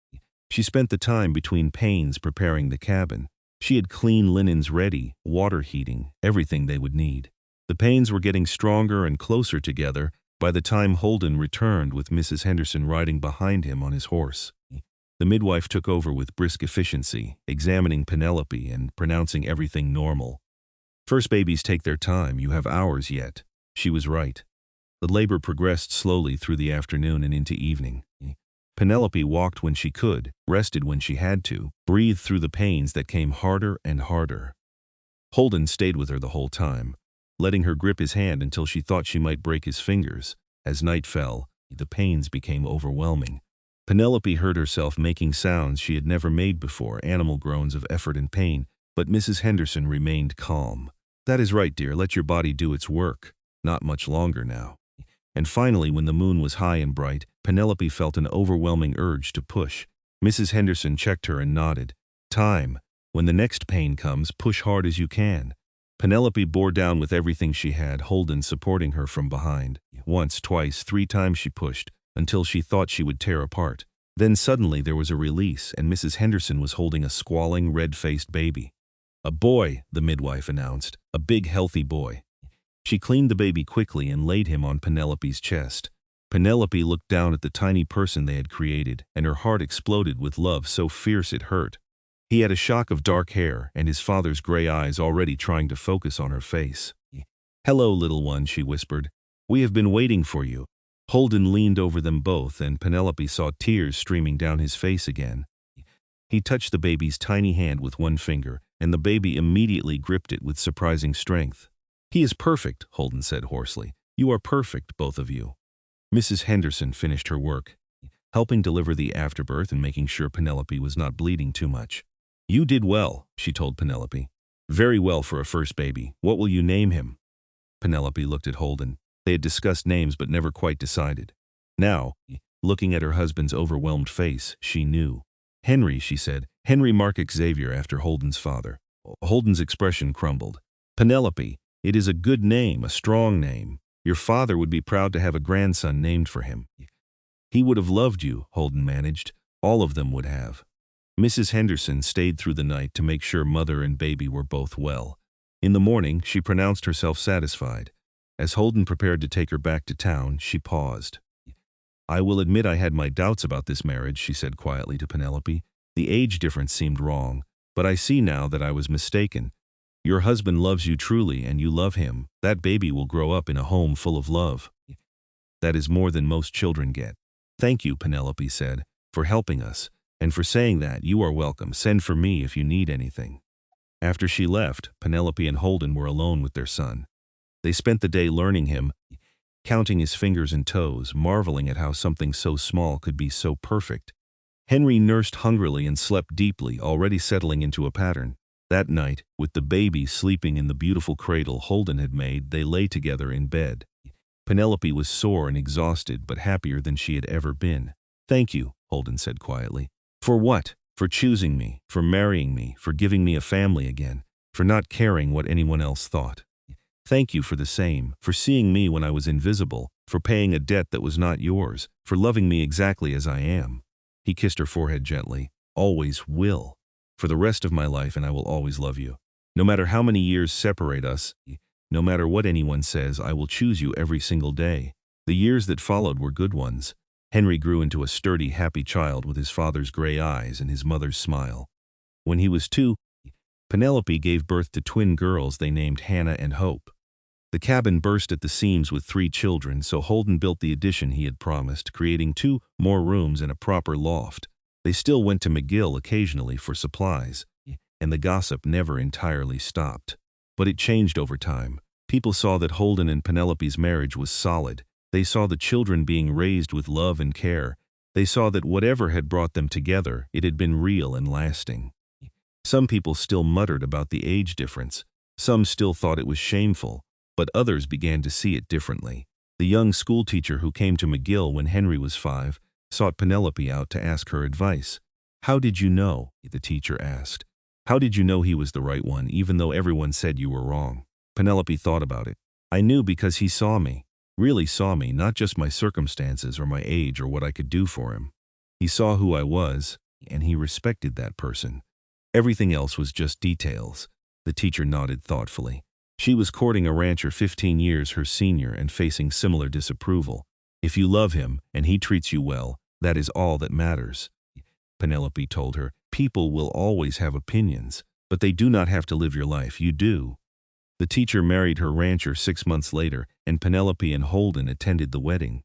[SPEAKER 1] She spent the time between pains preparing the cabin. She had clean linens ready, water heating, everything they would need. The pains were getting stronger and closer together by the time Holden returned with Mrs. Henderson riding behind him on his horse. The midwife took over with brisk efficiency, examining Penelope and pronouncing everything normal. First babies take their time, you have hours yet. She was right. The labor progressed slowly through the afternoon and into evening. Penelope walked when she could, rested when she had to, breathed through the pains that came harder and harder. Holden stayed with her the whole time, letting her grip his hand until she thought she might break his fingers. As night fell, the pains became overwhelming. Penelope heard herself making sounds she had never made before, animal groans of effort and pain, but Mrs. Henderson remained calm. That is right, dear, let your body do its work. Not much longer now. And finally, when the moon was high and bright, Penelope felt an overwhelming urge to push. Mrs. Henderson checked her and nodded. Time. When the next pain comes, push hard as you can. Penelope bore down with everything she had, Holden supporting her from behind. Once, twice, 3 times she pushed, until she thought she would tear apart. Then suddenly there was a release, and Mrs. Henderson was holding a squalling, red-faced baby. A boy, the midwife announced. A big, healthy boy. She cleaned the baby quickly and laid him on Penelope's chest. Penelope looked down at the tiny person they had created, and her heart exploded with love so fierce it hurt. He had a shock of dark hair, and his father's gray eyes already trying to focus on her face. Hello, little one, she whispered. We have been waiting for you. Holden leaned over them both, and Penelope saw tears streaming down his face again. He touched the baby's tiny hand with one finger, and the baby immediately gripped it with surprising strength. He is perfect, Holden said hoarsely. You are perfect, both of you. Mrs. Henderson finished her work, helping deliver the afterbirth and making sure Penelope was not bleeding too much. You did well, she told Penelope. Very well for a first baby. What will you name him? Penelope looked at Holden. They had discussed names but never quite decided. Now, looking at her husband's overwhelmed face, she knew. Henry, she said. Henry Xavier after Holden's father. Holden's expression crumbled. Penelope. It is a good name, a strong name. Your father would be proud to have a grandson named for him. He would have loved you, Holden managed. All of them would have. Mrs. Henderson stayed through the night to make sure mother and baby were both well. In the morning, she pronounced herself satisfied. As Holden prepared to take her back to town, she paused. I will admit I had my doubts about this marriage, she said quietly to Penelope. The age difference seemed wrong. But I see now that I was mistaken. Your husband loves you truly and you love him. That baby will grow up in a home full of love. That is more than most children get. Thank you, Penelope said, for helping us, and for saying that. You are welcome. Send for me if you need anything. After she left, Penelope and Holden were alone with their son. They spent the day learning him, counting his fingers and toes, marveling at how something so small could be so perfect. Henry nursed hungrily and slept deeply, already settling into a pattern. That night, with the baby sleeping in the beautiful cradle Holden had made, they lay together in bed. Penelope was sore and exhausted, but happier than she had ever been. Thank you, Holden said quietly. For what? For choosing me, for marrying me, for giving me a family again, for not caring what anyone else thought. Thank you for the same, for seeing me when I was invisible, for paying a debt that was not yours, for loving me exactly as I am. He kissed her forehead gently. Always will. For the rest of my life, and I will always love you. No matter how many years separate us, no matter what anyone says, I will choose you every single day. The years that followed were good ones. Henry grew into a sturdy, happy child with his father's gray eyes and his mother's smile. When he was 2, Penelope gave birth to twin girls they named Hannah and Hope. The cabin burst at the seams with 3 children, so Holden built the addition he had promised, creating 2 more rooms and a proper loft. They still went to McGill occasionally for supplies, and the gossip never entirely stopped. But it changed over time. People saw that Holden and Penelope's marriage was solid. They saw the children being raised with love and care. They saw that whatever had brought them together, it had been real and lasting. Some people still muttered about the age difference. Some still thought it was shameful, but others began to see it differently. The young schoolteacher who came to McGill when Henry was 5 sought Penelope out to ask her advice. How did you know? The teacher asked. How did you know he was the right one, even though everyone said you were wrong? Penelope thought about it. I knew because he saw me. Really saw me, not just my circumstances or my age or what I could do for him. He saw who I was, and he respected that person. Everything else was just details. The teacher nodded thoughtfully. She was courting a rancher 15 years her senior and facing similar disapproval. If you love him and he treats you well, that is all that matters. Penelope told her, people will always have opinions, but they do not have to live your life. You do. The teacher married her rancher 6 months later, and Penelope and Holden attended the wedding.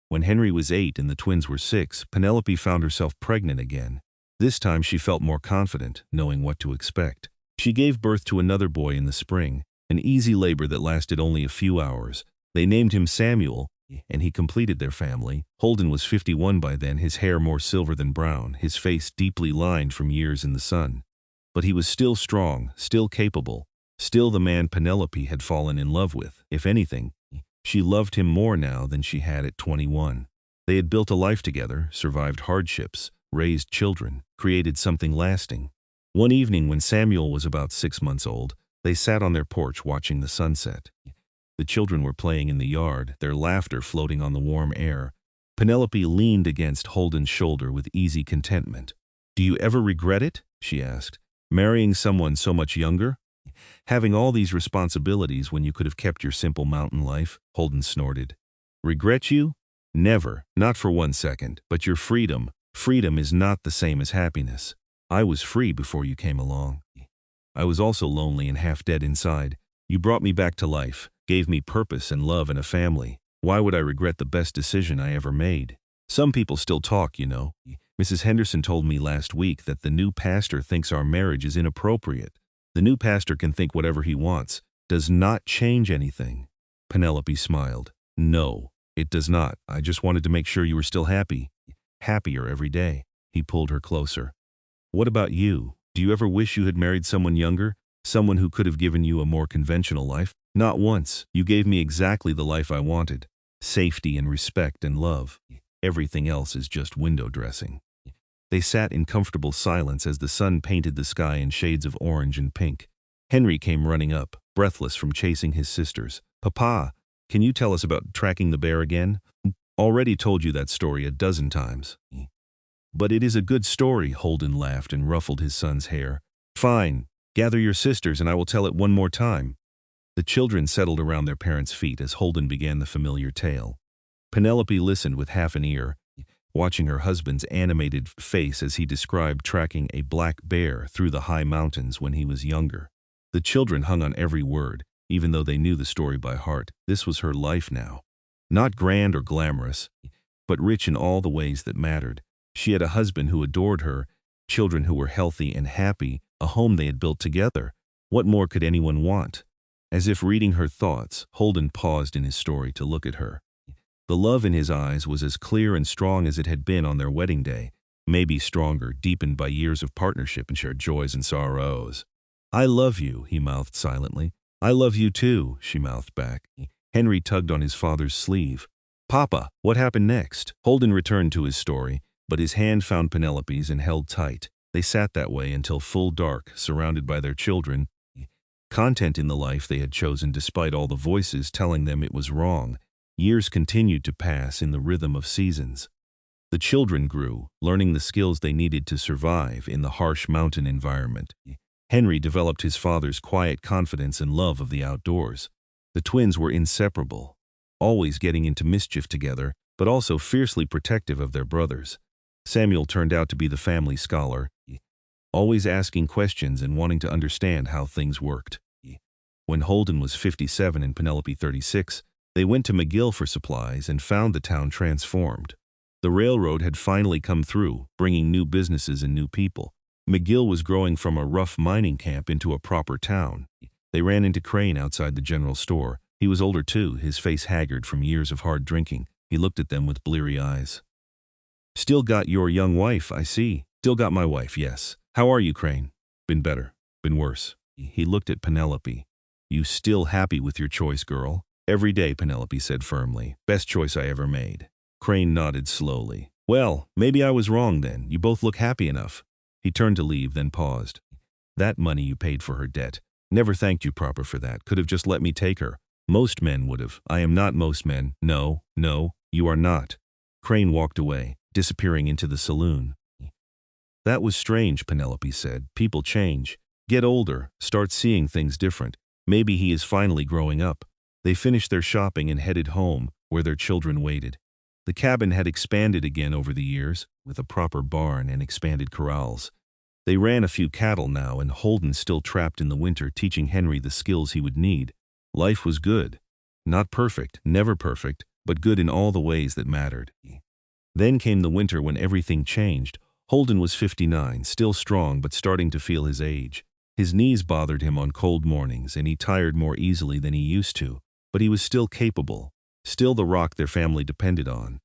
[SPEAKER 1] When Henry was 8 and the twins were 6, Penelope found herself pregnant again. This time she felt more confident, knowing what to expect. She gave birth to another boy in the spring, an easy labor that lasted only a few hours. They named him Samuel, and he completed their family. Holden was 51 by then, his hair more silver than brown, his face deeply lined from years in the sun. But he was still strong, still capable. Still the man Penelope had fallen in love with. If anything, she loved him more now than she had at 21. They had built a life together, survived hardships, raised children, created something lasting. One evening when Samuel was about 6 months old, they sat on their porch watching the sunset. The children were playing in the yard, their laughter floating on the warm air. Penelope leaned against Holden's shoulder with easy contentment. Do you ever regret it? She asked. Marrying someone so much younger? Having all these responsibilities when you could have kept your simple mountain life? Holden snorted. Regret you? Never, not for 1 second, but your freedom. Freedom is not the same as happiness. I was free before you came along. I was also lonely and half dead inside. You brought me back to life, gave me purpose and love and a family. Why would I regret the best decision I ever made? Some people still talk, you know. Mrs. Henderson told me last week that the new pastor thinks our marriage is inappropriate. The new pastor can think whatever he wants. Does not change anything. Penelope smiled. No, it does not. I just wanted to make sure you were still happy. Happier every day. He pulled her closer. What about you? Do you ever wish you had married someone younger? Someone who could have given you a more conventional life? Not once. You gave me exactly the life I wanted. Safety and respect and love. Everything else is just window dressing. They sat in comfortable silence as the sun painted the sky in shades of orange and pink. Henry came running up, breathless from chasing his sisters. Papa, can you tell us about tracking the bear again? Already told you that story a dozen times. But it is a good story, Holden laughed and ruffled his son's hair. Fine. Gather your sisters and I will tell it one more time. The children settled around their parents' feet as Holden began the familiar tale. Penelope listened with half an ear. watching her husband's animated face as he described tracking a black bear through the high mountains when he was younger. The children hung on every word, even though they knew the story by heart. This was her life now. Not grand or glamorous, but rich in all the ways that mattered. She had a husband who adored her, children who were healthy and happy, a home they had built together. What more could anyone want? As if reading her thoughts, Holden paused in his story to look at her. The love in his eyes was as clear and strong as it had been on their wedding day, maybe stronger, deepened by years of partnership and shared joys and sorrows. "I love you," he mouthed silently. "I love you too," she mouthed back. Henry tugged on his father's sleeve. "Papa, what happened next?" Holden returned to his story, but his hand found Penelope's and held tight. They sat that way until full dark, surrounded by their children, content in the life they had chosen despite all the voices telling them it was wrong. Years continued to pass in the rhythm of seasons. The children grew, learning the skills they needed to survive in the harsh mountain environment. Henry developed his father's quiet confidence and love of the outdoors. The twins were inseparable, always getting into mischief together, but also fiercely protective of their brothers. Samuel turned out to be the family scholar, always asking questions and wanting to understand how things worked. When Holden was 57 and Penelope 36, they went to McGill for supplies and found the town transformed. The railroad had finally come through, bringing new businesses and new people. McGill was growing from a rough mining camp into a proper town. They ran into Crane outside the general store. He was older too, his face haggard from years of hard drinking. He looked at them with bleary eyes. "Still got your young wife, I see." "Still got my wife, yes. How are you, Crane?" "Been better. Been worse." He looked at Penelope. "You still happy with your choice, girl?" "Every day," Penelope said firmly. "Best choice I ever made." Crane nodded slowly. "Well, maybe I was wrong then. You both look happy enough." He turned to leave, then paused. "That money you paid for her debt. Never thanked you proper for that. Could have just let me take her. Most men would have. I am not most men. No, you are not." Crane walked away, disappearing into the saloon. "That was strange," Penelope said. "People change. Get older, start seeing things different. Maybe he is finally growing up." They finished their shopping and headed home, where their children waited. The cabin had expanded again over the years, with a proper barn and expanded corrals. They ran a few cattle now, and Holden still trapped in the winter, teaching Henry the skills he would need. Life was good. Not perfect, never perfect, but good in all the ways that mattered. Then came the winter when everything changed. Holden was 59, still strong but starting to feel his age. His knees bothered him on cold mornings, and he tired more easily than he used to. But he was still capable, still the rock their family depended on.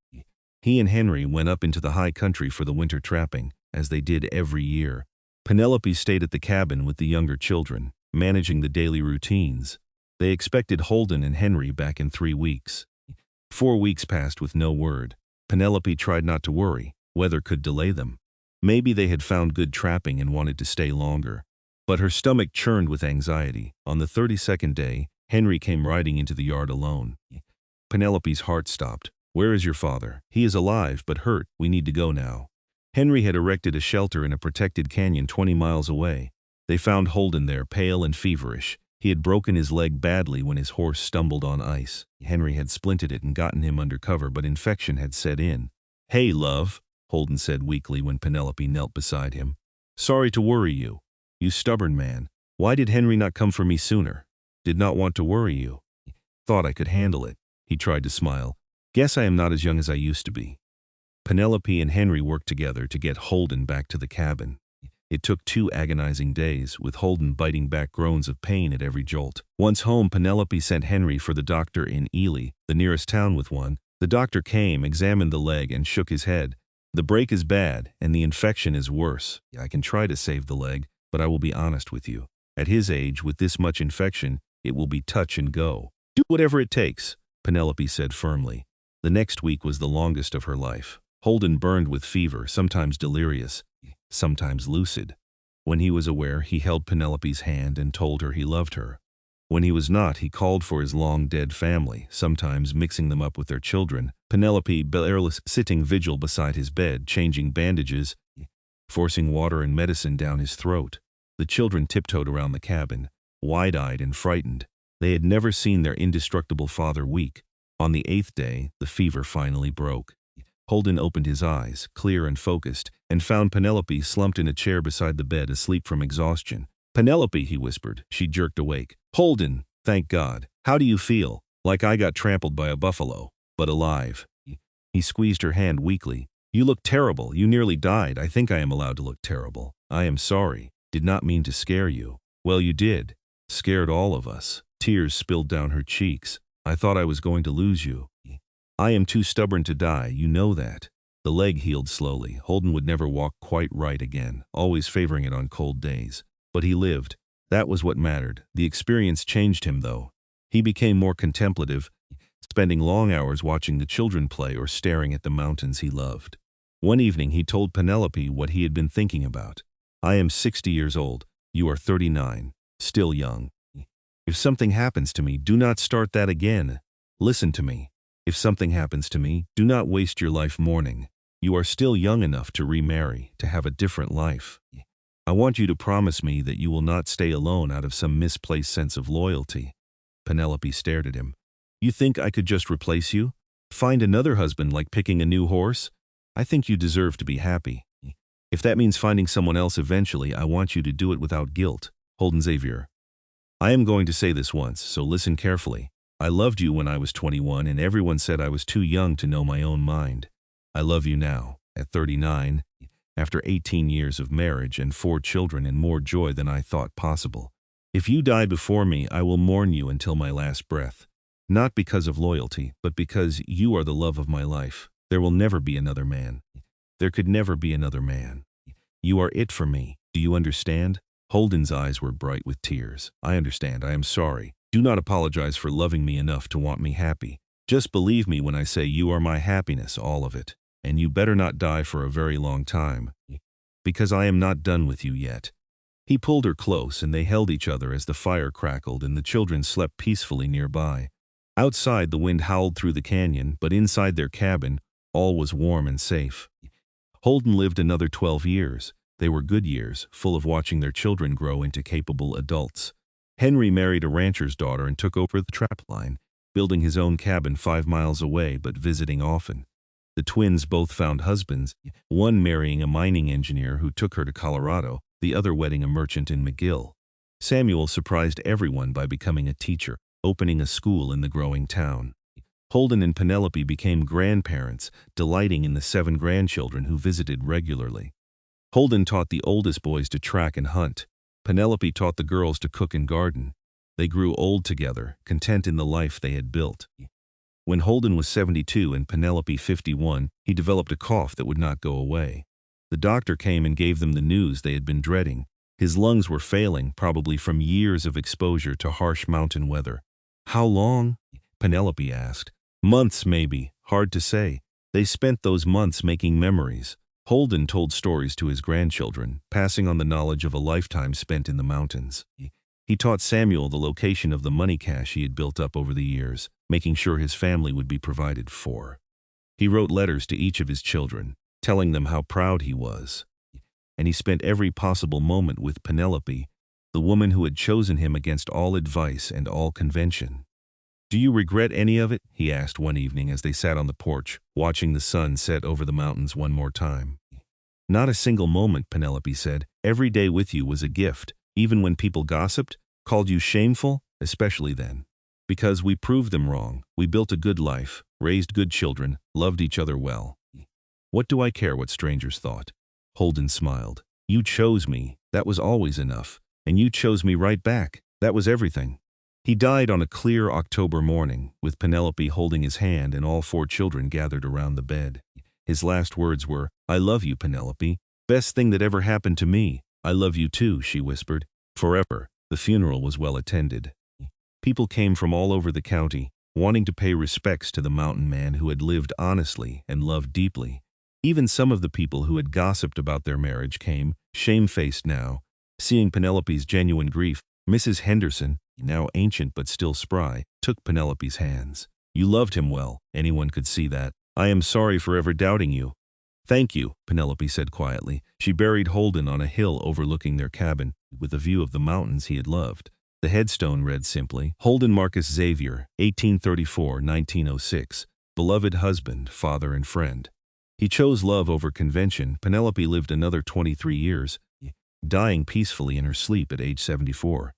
[SPEAKER 1] He and Henry went up into the high country for the winter trapping, as they did every year. Penelope stayed at the cabin with the younger children, managing the daily routines. They expected Holden and Henry back in 3 weeks. 4 weeks passed with no word. Penelope tried not to worry. Weather could delay them. Maybe they had found good trapping and wanted to stay longer. But her stomach churned with anxiety. On the 32nd day, Henry came riding into the yard alone. Penelope's heart stopped. "Where is your father?" "He is alive, but hurt. We need to go now." Henry had erected a shelter in a protected canyon 20 miles away. They found Holden there, pale and feverish. He had broken his leg badly when his horse stumbled on ice. Henry had splinted it and gotten him under cover, but infection had set in. "Hey, love," Holden said weakly when Penelope knelt beside him. "Sorry to worry you. You stubborn man. Why did Henry not come for me sooner?" "Did not want to worry you. Thought I could handle it." He tried to smile. "Guess I am not as young as I used to be." Penelope and Henry worked together to get Holden back to the cabin. It took 2 agonizing days, with Holden biting back groans of pain at every jolt. Once home, Penelope sent Henry for the doctor in Ely, the nearest town with one. The doctor came, examined the leg, and shook his head. "The break is bad, and the infection is worse. I can try to save the leg, but I will be honest with you. At his age, with this much infection, it will be touch and go." "Do whatever it takes," Penelope said firmly. The next week was the longest of her life. Holden burned with fever, sometimes delirious, sometimes lucid. When he was aware, he held Penelope's hand and told her he loved her. When he was not, he called for his long-dead family, sometimes mixing them up with their children. Penelope, belirless, sitting vigil beside his bed, changing bandages, forcing water and medicine down his throat. The children tiptoed around the cabin, wide-eyed and frightened. They had never seen their indestructible father weak. On the 8th day, the fever finally broke. Holden opened his eyes, clear and focused, and found Penelope slumped in a chair beside the bed, asleep from exhaustion. "Penelope," he whispered. She jerked awake. "Holden, thank God. How do you feel?" "Like I got trampled by a buffalo, but alive." He squeezed her hand weakly. "You look terrible. You nearly died. I think I am allowed to look terrible. I am sorry. Did not mean to scare you." "Well, you did. Scared all of us." Tears spilled down her cheeks. "I thought I was going to lose you. I am too stubborn to die, you know that." The leg healed slowly. Holden would never walk quite right again, always favoring it on cold days. But he lived. That was what mattered. The experience changed him, though. He became more contemplative, spending long hours watching the children play or staring at the mountains he loved. One evening he told Penelope what he had been thinking about. "I am 60 years old. You are 39. Still young. If something happens to me, do not start that again. Listen to me. If something happens to me, do not waste your life mourning. You are still young enough to remarry, to have a different life. I want you to promise me that you will not stay alone out of some misplaced sense of loyalty." Penelope stared at him. "You think I could just replace you? Find another husband like picking a new horse? I think you deserve to be happy. If that means finding someone else eventually, I want you to do it without guilt." Holden Xavier. "I am going to say this once, so listen carefully. I loved you when I was 21, and everyone said I was too young to know my own mind. I love you now, at 39, after 18 years of marriage and 4 children and more joy than I thought possible. If you die before me, I will mourn you until my last breath. Not because of loyalty, but because you are the love of my life. There will never be another man. There could never be another man. You are it for me. Do you understand?" Holden's eyes were bright with tears. "I understand. I am sorry. Do not apologize for loving me enough to want me happy. Just believe me when I say you are my happiness, all of it. And you better not die for a very long time, because I am not done with you yet." He pulled her close, and they held each other as the fire crackled and the children slept peacefully nearby. Outside, the wind howled through the canyon, but inside their cabin, all was warm and safe. Holden lived another 12 years. They were good years, full of watching their children grow into capable adults. Henry married a rancher's daughter and took over the trap line, building his own cabin 5 miles away but visiting often. The twins both found husbands, one marrying a mining engineer who took her to Colorado, the other wedding a merchant in McGill. Samuel surprised everyone by becoming a teacher, opening a school in the growing town. Holden and Penelope became grandparents, delighting in the 7 grandchildren who visited regularly. Holden taught the oldest boys to track and hunt. Penelope taught the girls to cook and garden. They grew old together, content in the life they had built. When Holden was 72 and Penelope 51, he developed a cough that would not go away. The doctor came and gave them the news they had been dreading. His lungs were failing, probably from years of exposure to harsh mountain weather. "How long?" Penelope asked. "Months, maybe. Hard to say. They spent those months making memories." Holden told stories to his grandchildren, passing on the knowledge of a lifetime spent in the mountains. He taught Samuel the location of the money cache he had built up over the years, making sure his family would be provided for. He wrote letters to each of his children, telling them how proud he was. And he spent every possible moment with Penelope, the woman who had chosen him against all advice and all convention. "Do you regret any of it?" he asked one evening as they sat on the porch, watching the sun set over the mountains one more time. "Not a single moment," Penelope said. "Every day with you was a gift, even when people gossiped, called you shameful, especially then. Because we proved them wrong. We built a good life, raised good children, loved each other well. What do I care what strangers thought?" Holden smiled. "You chose me. That was always enough. And you chose me right back. That was everything." He died on a clear October morning, with Penelope holding his hand and all 4 children gathered around the bed. His last words were, "I love you, Penelope. Best thing that ever happened to me. I love you too," she whispered. Forever. The funeral was well attended. People came from all over the county, wanting to pay respects to the mountain man who had lived honestly and loved deeply. Even some of the people who had gossiped about their marriage came, shamefaced now, seeing Penelope's genuine grief. Mrs. Henderson, now ancient but still spry, took Penelope's hands. "You loved him well, anyone could see that. I am sorry for ever doubting you." "Thank you," Penelope said quietly. She buried Holden on a hill overlooking their cabin, with a view of the mountains he had loved. The headstone read simply, "Holden Marcus Xavier, 1834-1906, beloved husband, father and friend." He chose love over convention. Penelope lived another 23 years, dying peacefully in her sleep at age 74.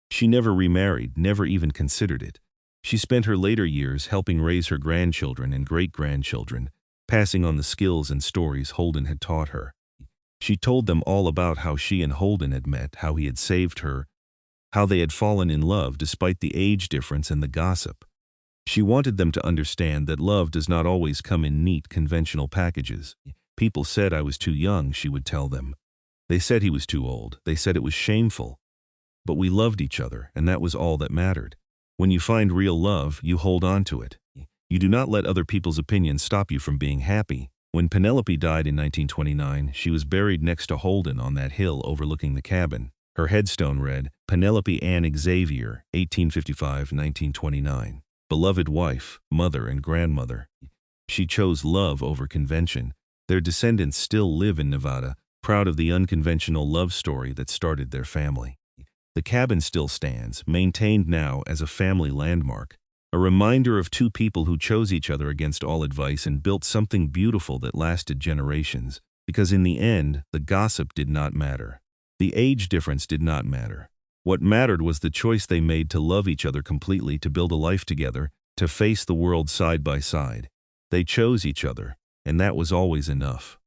[SPEAKER 1] She never remarried, never even considered it. She spent her later years helping raise her grandchildren and great-grandchildren, passing on the skills and stories Holden had taught her. She told them all about how she and Holden had met, how he had saved her, how they had fallen in love despite the age difference and the gossip. She wanted them to understand that love does not always come in neat, conventional packages. People said I was too young, she would tell them. They said he was too old. They said it was shameful. But we loved each other, and that was all that mattered. When you find real love, you hold on to it. You do not let other people's opinions stop you from being happy. When Penelope died in 1929, she was buried next to Holden on that hill overlooking the cabin. Her headstone read, Penelope Ann Xavier, 1855-1929. Beloved wife, mother, and grandmother. She chose love over convention. Their descendants still live in Nevada, proud of the unconventional love story that started their family. The cabin still stands, maintained now as a family landmark, a reminder of two people who chose each other against all advice and built something beautiful that lasted generations. Because in the end, the gossip did not matter. The age difference did not matter. What mattered was the choice they made to love each other completely, to build a life together, to face the world side by side. They chose each other, and that was always enough.